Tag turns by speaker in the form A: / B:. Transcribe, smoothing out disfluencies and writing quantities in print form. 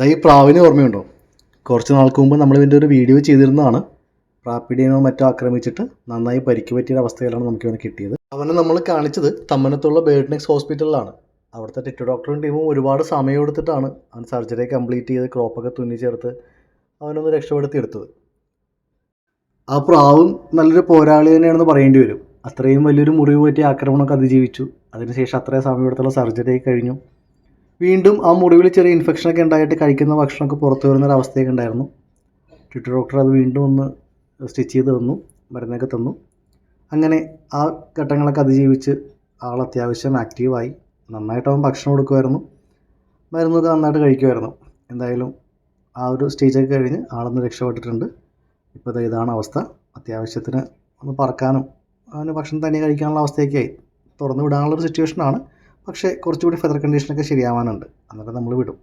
A: ഈ പ്രാവിനെ ഓർമ്മയുണ്ടോ? കുറച്ച് നാൾക്ക് മുമ്പ് നമ്മൾ ഇതിൻ്റെ ഒരു വീഡിയോ ചെയ്തിരുന്നതാണ്. പ്രാപ്പിടിയനോ മറ്റോ ആക്രമിച്ചിട്ട് നന്നായി പരിക്ക് പറ്റിയ അവസ്ഥയിലാണ് നമുക്ക് ഇവനെ കിട്ടിയത്. അവനെ നമ്മൾ കാണിച്ചത് തമ്മനത്തുള്ള ബേർഡ് നെക്സ് ഹോസ്പിറ്റലിലാണ്. അവിടുത്തെ ടിറ്റു ഡോക്ടറും ടീമും ഒരുപാട് സമയം എടുത്തിട്ടാണ് അവൻ സർജറി കംപ്ലീറ്റ് ചെയ്ത് ക്രോപ്പൊക്കെ തുന്നി ചേർത്ത് അവനൊന്ന് രക്ഷപ്പെടുത്തിയെടുത്തത്. ആ പ്രാവും നല്ലൊരു പോരാളി തന്നെയാണെന്ന് പറയേണ്ടി വരും. അത്രയും വലിയൊരു മുറിവ് പറ്റിയ ആക്രമണമൊക്കെ അതിജീവിച്ചു. അതിനുശേഷം അത്രയും സമയം എടുത്തുള്ള സർജറി കഴിഞ്ഞു. വീണ്ടും ആ മുറിവിൽ ചെറിയ ഇൻഫെക്ഷനൊക്കെ ഉണ്ടായിട്ട് കഴിക്കുന്ന ഭക്ഷണമൊക്കെ പുറത്തു വരുന്നൊരവസ്ഥയൊക്കെ ഉണ്ടായിരുന്നു. ടിറ്റു ഡോക്ടർ അത് വീണ്ടും ഒന്ന് സ്റ്റിച്ച് ചെയ്ത് തന്നു, മരുന്നൊക്കെ തന്നു. അങ്ങനെ ആ ഘട്ടങ്ങളൊക്കെ അതിജീവിച്ച് ആൾ അത്യാവശ്യം ആക്റ്റീവായി. നന്നായിട്ട് അവൻ ഭക്ഷണം കൊടുക്കുമായിരുന്നു, മരുന്നൊക്കെ നന്നായിട്ട് കഴിക്കുമായിരുന്നു. എന്തായാലും ആ ഒരു സ്റ്റേജൊക്കെ കഴിഞ്ഞ് ആളൊന്ന് രക്ഷപ്പെട്ടിട്ടുണ്ട്. ഇപ്പോൾ ഇതാണ് അവസ്ഥ. അത്യാവശ്യത്തിന് ഒന്ന് പറക്കാനും അവന് ഭക്ഷണം തന്നെ കഴിക്കാനുള്ള അവസ്ഥയൊക്കെ ആയി. തുറന്നു വിടാനുള്ളൊരു സിറ്റുവേഷനാണ്. പക്ഷേ കുറച്ചുകൂടി ഫെദർ കണ്ടീഷനൊക്കെ ശരിയാവാനുണ്ട്. അന്നേരം നമ്മൾ വിടും.